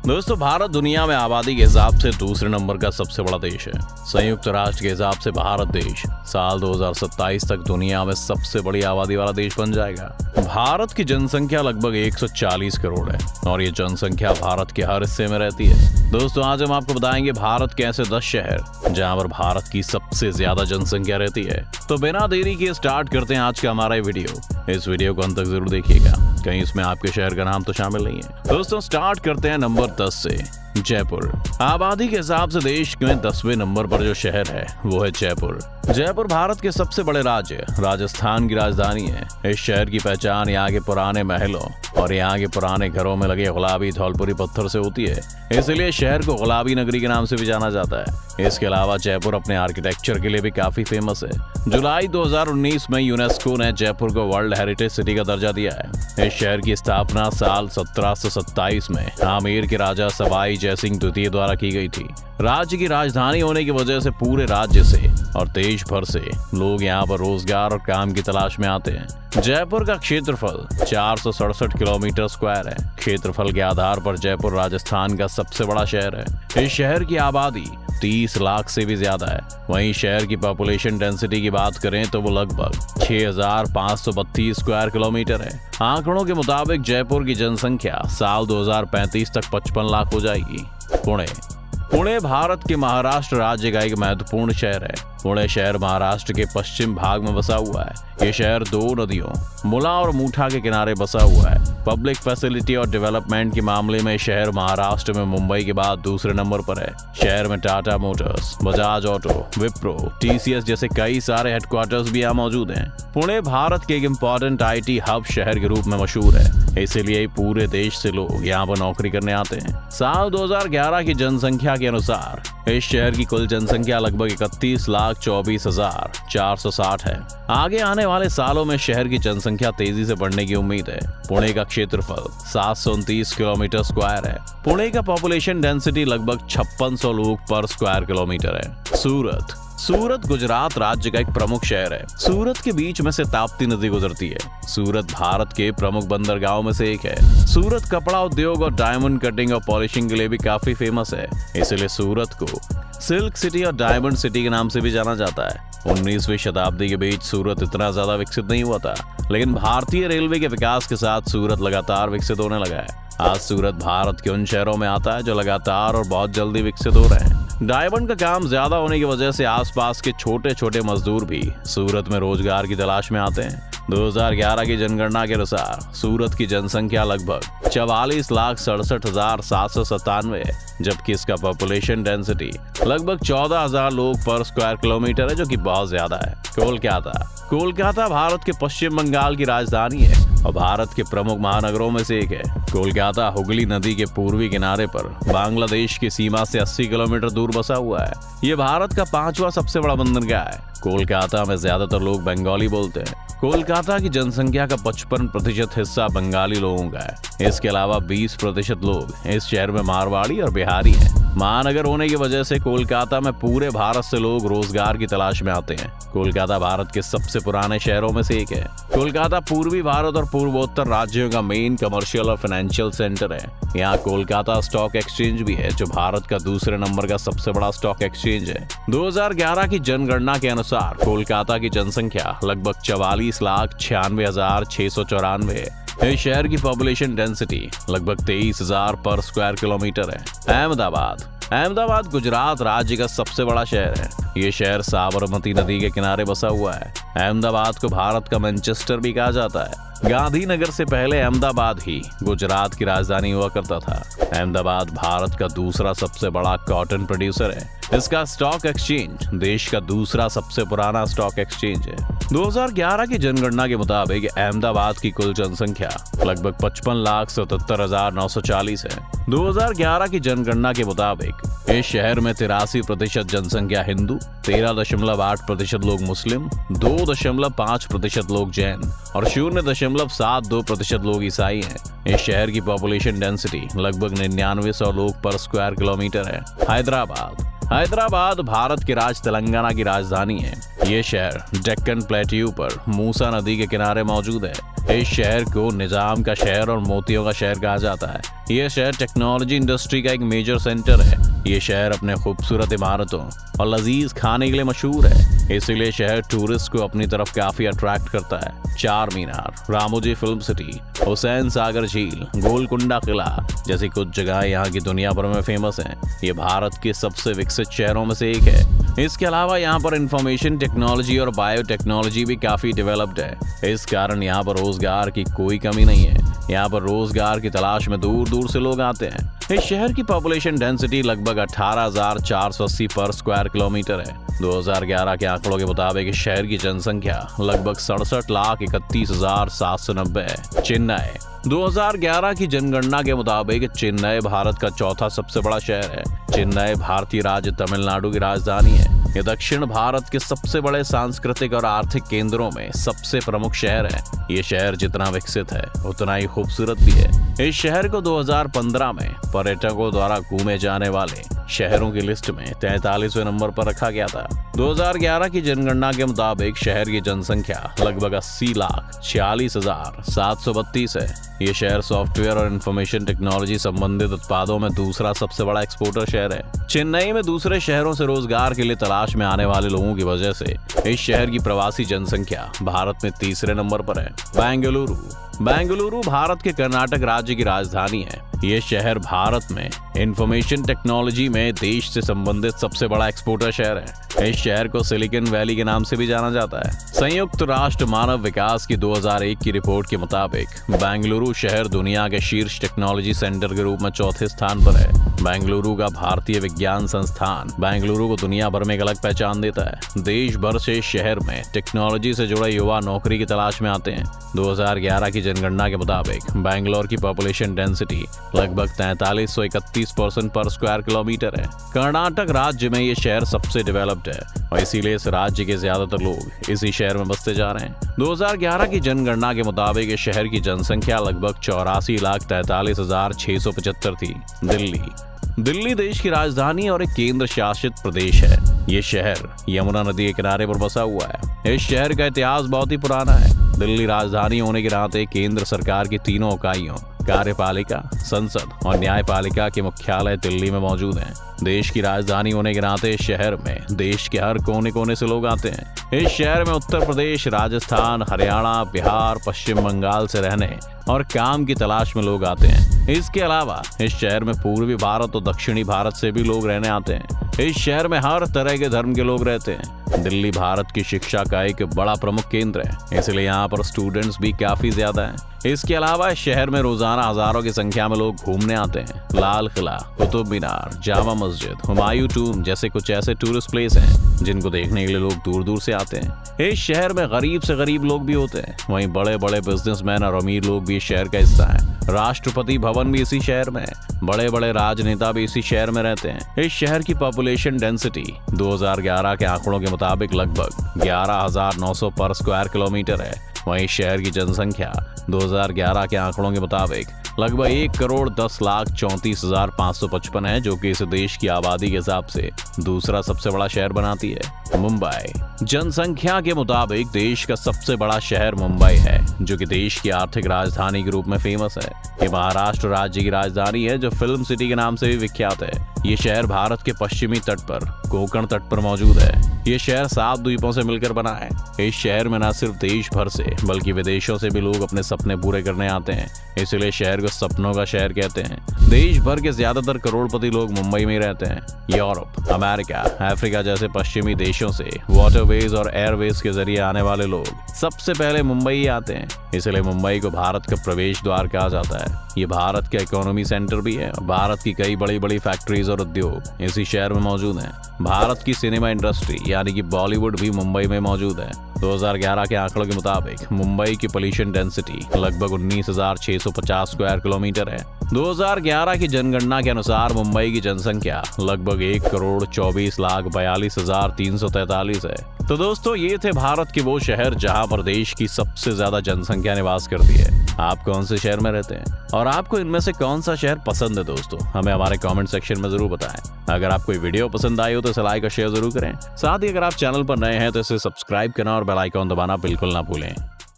दोस्तों, भारत दुनिया में आबादी के हिसाब से दूसरे नंबर का सबसे बड़ा देश है। संयुक्त राष्ट्र के हिसाब से भारत देश साल 2027 तक दुनिया में सबसे बड़ी आबादी वाला देश बन जाएगा। भारत की जनसंख्या लगभग 140 करोड़ है और ये जनसंख्या भारत के हर हिस्से में रहती है। दोस्तों, आज हम आपको बताएंगे भारत के ऐसे 10 शहर जहां पर भारत की सबसे ज्यादा जनसंख्या रहती है। तो बिना देरी के स्टार्ट करते हैं आज का हमारा ये वीडियो। इस वीडियो को अंत तक जरूर देखिएगा, कहीं इसमें आपके शहर का नाम तो शामिल नहीं है। दोस्तों, स्टार्ट करते हैं नंबर 10 से। जयपुर। आबादी के हिसाब से देश में 10वें नंबर पर जो शहर है वो है जयपुर। जयपुर भारत के सबसे बड़े राज्य राजस्थान की राजधानी है। इस शहर की पहचान यहाँ के पुराने महलों और यहाँ के पुराने घरों में लगे गुलाबी धौलपुरी पत्थर से होती है, इसलिए शहर को गुलाबी नगरी के नाम से भी जाना जाता है। इसके अलावा जयपुर अपने आर्किटेक्चर के लिए भी काफी फेमस है। जुलाई 2019 में यूनेस्को ने जयपुर को वर्ल्ड हेरिटेज सिटी का दर्जा दिया है। इस शहर की स्थापना साल 1727 में आमेर के राजा सवाई जयसिंह द्वितीय द्वारा की गई थी। राज्य की राजधानी होने की वजह से पूरे राज्य से और देश भर से लोग यहाँ पर रोजगार और काम की तलाश में आते हैं। जयपुर का क्षेत्रफल 467 किलोमीटर स्क्वायर है। क्षेत्रफल के आधार पर जयपुर राजस्थान का सबसे बड़ा शहर है। इस शहर की आबादी 30 लाख से भी ज्यादा है। वहीं शहर की पॉपुलेशन डेंसिटी की बात करें तो वो लगभग 6532 स्क्वायर किलोमीटर है। आंकड़ों के मुताबिक जयपुर की जनसंख्या साल 2035 तक 55 लाख हो जाएगी। पुणे भारत के महाराष्ट्र राज्य का एक महत्वपूर्ण शहर है। पुणे शहर महाराष्ट्र के पश्चिम भाग में बसा हुआ है। ये शहर 2 नदियों मुला और मूठा के किनारे बसा हुआ है। पब्लिक फैसिलिटी और डेवलपमेंट के मामले में शहर महाराष्ट्र में मुंबई के बाद दूसरे नंबर पर है। शहर में Tata Motors, Bajaj auto, Wipro, TCS जैसे कई सारे हेडक्वार्टर्स भी यहाँ मौजूद हैं। पुणे भारत के एक इम्पोर्टेंट आईटी हब शहर के रूप में मशहूर है, इसीलिए पूरे देश से लोग यहाँ पर नौकरी करने आते हैं। साल 2011 की जनसंख्या के अनुसार इस शहर की कुल जनसंख्या लगभग 31,24,460 है। आगे आने वाले सालों में शहर की जनसंख्या तेजी से बढ़ने की उम्मीद है। पुणे का क्षेत्रफल 729 किलोमीटर स्क्वायर है। पुणे का पॉपुलेशन डेंसिटी लगभग 5600 लोग पर स्क्वायर किलोमीटर है। सूरत गुजरात राज्य का एक प्रमुख शहर है। सूरत के बीच में से ताप्ती नदी गुजरती है। सूरत भारत के प्रमुख बंदरगाहों में से एक है। सूरत कपड़ा उद्योग और डायमंड कटिंग और पॉलिशिंग के लिए भी काफी फेमस है, इसलिए सूरत को सिल्क सिटी और डायमंड सिटी के नाम से भी जाना जाता है। 19वीं शताब्दी के बीच सूरत इतना ज्यादा विकसित नहीं हुआ था, लेकिन भारतीय रेलवे के विकास के साथ सूरत लगातार विकसित होने लगा है। आज सूरत भारत के उन शहरों में आता है जो लगातार और बहुत जल्दी विकसित हो रहे हैं। डायमंड का काम ज्यादा होने की वजह से आसपास के छोटे छोटे मजदूर भी सूरत में रोजगार की तलाश में आते हैं। 2011 की जनगणना के अनुसार सूरत की जनसंख्या लगभग 44,67,797 है, जबकि इसका पॉपुलेशन डेंसिटी लगभग 14,000 लोग पर स्क्वायर किलोमीटर है, जो कि बहुत ज्यादा है। कोलकाता भारत के पश्चिम बंगाल की राजधानी है और भारत के प्रमुख महानगरों में से एक है। कोलकाता हुगली नदी के पूर्वी किनारे पर बांग्लादेश की सीमा से 80 किलोमीटर दूर बसा हुआ है। ये भारत का 5वां सबसे बड़ा बंदरगाह है। कोलकाता में ज्यादातर लोग बंगाली बोलते हैं। कोलकाता की जनसंख्या का 55% हिस्सा बंगाली लोगों का है। इसके अलावा 20% लोग इस शहर में मारवाड़ी और बिहारी हैं। महानगर होने की वजह से कोलकाता में पूरे भारत से लोग रोजगार की तलाश में आते हैं। कोलकाता भारत के सबसे पुराने शहरों में से एक है। कोलकाता पूर्वी भारत और पूर्वोत्तर राज्यों का मेन कमर्शियल और फाइनेंशियल सेंटर है। यहाँ कोलकाता स्टॉक एक्सचेंज भी है, जो भारत का दूसरे नंबर का सबसे बड़ा स्टॉक एक्सचेंज है। 2011 की जनगणना के अनुसार कोलकाता की जनसंख्या लगभग 44,96,694 है। इस शहर की पॉपुलेशन डेंसिटी लगभग 23,000 पर स्क्वायर किलोमीटर है। अहमदाबाद गुजरात राज्य का सबसे बड़ा शहर है। ये शहर साबरमती नदी के किनारे बसा हुआ है। अहमदाबाद को भारत का मैनचेस्टर भी कहा जाता है। गांधीनगर से पहले अहमदाबाद ही गुजरात की राजधानी हुआ करता था। अहमदाबाद भारत का दूसरा सबसे बड़ा कॉटन प्रोड्यूसर है। इसका स्टॉक एक्सचेंज देश का दूसरा सबसे पुराना स्टॉक एक्सचेंज है। 2011 की जनगणना के मुताबिक अहमदाबाद की कुल जनसंख्या लगभग 55,77,940 है। 2011 की जनगणना के मुताबिक इस शहर में 83% जनसंख्या हिंदू, 13.8% लोग मुस्लिम, 2.5% लोग जैन और 0.72% लोग ईसाई हैं। इस शहर की पॉपुलेशन डेंसिटी लगभग 9900 लोग पर स्क्वायर किलोमीटर है। हैदराबाद भारत के राज्य तेलंगाना की राजधानी है। ये शहर डेक्कन प्लेट्यू पर मूसा नदी के किनारे मौजूद है। इस शहर को निजाम का शहर और मोतियों का शहर कहा जाता है। यह शहर टेक्नोलॉजी इंडस्ट्री का एक मेजर सेंटर है। ये शहर अपने खूबसूरत इमारतों और लजीज खाने के लिए मशहूर है, इसीलिए शहर टूरिस्ट को अपनी तरफ काफी अट्रैक्ट करता है। चार मीनार, रामोजी फिल्म सिटी, हुसैन सागर झील, गोलकुंडा किला जैसी कुछ जगह यहाँ की दुनिया भर में फेमस हैं। ये भारत के सबसे विकसित शहरों में से एक है। इसके अलावा यहाँ पर इंफॉर्मेशन टेक्नोलॉजी और बायोटेक्नोलॉजी भी काफी डेवलप्ड है। इस कारण यहाँ पर रोजगार की कोई कमी नहीं है। यहाँ पर रोजगार की तलाश में दूर दूर से लोग आते हैं। इस शहर की पॉपुलेशन डेंसिटी लगभग 18,480 पर स्क्वायर किलोमीटर है। 2011 के आंकड़ों के मुताबिक इस शहर की जनसंख्या लगभग 67,31,790 है। चेन्नई 2011 की जनगणना के मुताबिक चेन्नई भारत का चौथा सबसे बड़ा शहर है। चेन्नई भारतीय राज्य तमिलनाडु की राजधानी है। यह दक्षिण भारत के सबसे बड़े सांस्कृतिक और आर्थिक केंद्रों में सबसे प्रमुख शहर है। ये शहर जितना विकसित है उतना ही खूबसूरत भी है। इस शहर को 2015 में पर्यटकों द्वारा घूमे जाने वाले शहरों की लिस्ट में 43वें नंबर पर रखा गया था। 2011 की जनगणना के मुताबिक शहर की जनसंख्या लगभग 80,46,732 है। ये शहर सॉफ्टवेयर और इंफॉर्मेशन टेक्नोलॉजी संबंधित उत्पादों में दूसरा सबसे बड़ा एक्सपोर्टर शहर है। चेन्नई में दूसरे शहरों से रोजगार के लिए तलाश में आने वाले लोगों की वजह से इस शहर की प्रवासी जनसंख्या भारत में तीसरे नंबर पर है। बेंगलुरु भारत के कर्नाटक राज्य की राजधानी है। ये शहर भारत में इंफॉर्मेशन टेक्नोलॉजी में देश से संबंधित सबसे बड़ा एक्सपोर्टर शहर है। इस शहर को सिलिकॉन वैली के नाम से भी जाना जाता है। संयुक्त राष्ट्र मानव विकास की 2001 की रिपोर्ट के मुताबिक बेंगलुरु शहर दुनिया के शीर्ष टेक्नोलॉजी सेंटर के रूप में चौथे स्थान पर है। बेंगलुरु का भारतीय विज्ञान संस्थान बेंगलुरु को दुनिया भर में एक अलग पहचान देता है। देश भर से शहर में टेक्नोलॉजी से जुड़े युवा नौकरी की तलाश में आते हैं। 2011 की जनगणना के मुताबिक बेंगलोर की पॉपुलेशन डेंसिटी लगभग 4331% पर स्क्वायर किलोमीटर है। कर्नाटक राज्य में ये शहर सबसे डेवलप्ड है और इसीलिए इस राज्य के ज्यादातर लोग इसी शहर में बसते जा रहे हैं। 2011 की जनगणना के मुताबिक इस शहर की जनसंख्या लगभग 84,43,675 थी। दिल्ली देश की राजधानी और एक केंद्र शासित प्रदेश है। ये शहर यमुना नदी के किनारे पर बसा हुआ है। इस शहर का इतिहास बहुत ही पुराना है। दिल्ली राजधानी होने के नाते केंद्र सरकार की तीनों इकाइयों कार्यपालिका, संसद और न्यायपालिका के मुख्यालय दिल्ली में मौजूद हैं। देश की राजधानी होने के नाते इस शहर में देश के हर कोने कोने से लोग आते हैं। इस शहर में उत्तर प्रदेश, राजस्थान, हरियाणा, बिहार, पश्चिम बंगाल से रहने और काम की तलाश में लोग आते हैं। इसके अलावा इस शहर में पूर्वी भारत और दक्षिणी भारत से भी लोग रहने आते हैं। इस शहर में हर तरह के धर्म के लोग रहते हैं। दिल्ली भारत की शिक्षा का एक बड़ा प्रमुख केंद्र है, इसलिए यहाँ पर स्टूडेंट्स भी काफी ज्यादा हैं। इसके अलावा इस शहर में रोजाना हजारों की संख्या में लोग घूमने आते हैं। लाल किला, कुतुब मीनार, जामा मस्जिद, हुमायूं टूम जैसे कुछ ऐसे टूरिस्ट प्लेस हैं जिनको देखने के लिए लोग दूर दूर से आते हैं। इस शहर में गरीब से गरीब लोग भी होते हैं। वहीं बड़े बड़े बिजनेसमैन और अमीर लोग भी इस शहर का हिस्सा हैं। राष्ट्रपति भवन भी इसी शहर में है। बड़े बड़े राजनेता भी इसी शहर में रहते हैं। इस शहर की पॉपुलेशन डेंसिटी 2011 के आंकड़ों के मुताबिक लगभग 11,900 पर स्क्वायर किलोमीटर है। वहीं शहर की जनसंख्या 2011 के आंकड़ों के मुताबिक लगभग 1,10,34,555 है, जो कि इस देश की आबादी के हिसाब से दूसरा सबसे बड़ा शहर बनाती है। मुंबई जनसंख्या के मुताबिक देश का सबसे बड़ा शहर मुंबई है, जो कि देश की आर्थिक राजधानी के रूप में फेमस है। ये महाराष्ट्र राज्य की राजधानी है, जो फिल्म सिटी के नाम से भी विख्यात है। ये शहर भारत के पश्चिमी तट पर कोंकण तट पर मौजूद है। ये शहर 7 द्वीपों से मिलकर बना है। इस शहर में न सिर्फ देश भर से बल्कि विदेशों से भी लोग अपने सपने पूरे करने आते हैं, इसलिए शहर को सपनों का शहर कहते हैं। देश भर के ज्यादातर करोड़पति लोग मुंबई में ही रहते हैं। यूरोप, अमेरिका, अफ्रीका जैसे पश्चिमी देशों से वाटरवेज और एयरवेज के जरिए आने वाले लोग सबसे पहले मुंबई ही आते हैं, इसलिए मुंबई को भारत का प्रवेश द्वार कहा जाता है। ये भारत का इकोनॉमी सेंटर भी है। भारत की कई बड़ी बड़ी फैक्ट्रीज और उद्योग इसी शहर में मौजूद हैं। भारत की सिनेमा इंडस्ट्री यानी कि बॉलीवुड भी मुंबई में मौजूद है। 2011 के आंकड़ों के मुताबिक मुंबई की पोल्यूशन डेंसिटी लगभग 19,650 स्क्वायर किलोमीटर है। 2011 की जनगणना के अनुसार मुंबई की जनसंख्या लगभग 1,24,42,343 है। तो दोस्तों, ये थे भारत के वो शहर जहां पर देश की सबसे ज्यादा जनसंख्या निवास करती है। आप कौन से शहर में रहते हैं और आपको इनमें से कौन सा शहर पसंद है दोस्तों, हमें हमारे कमेंट सेक्शन में जरूर बताएं। अगर आपको ये वीडियो पसंद आई हो तो इसे लाइक और शेयर जरूर करें। साथ ही अगर आप चैनल पर नए हैं तो इसे सब्सक्राइब करना और बेल आइकॉन दबाना बिल्कुल ना भूलें।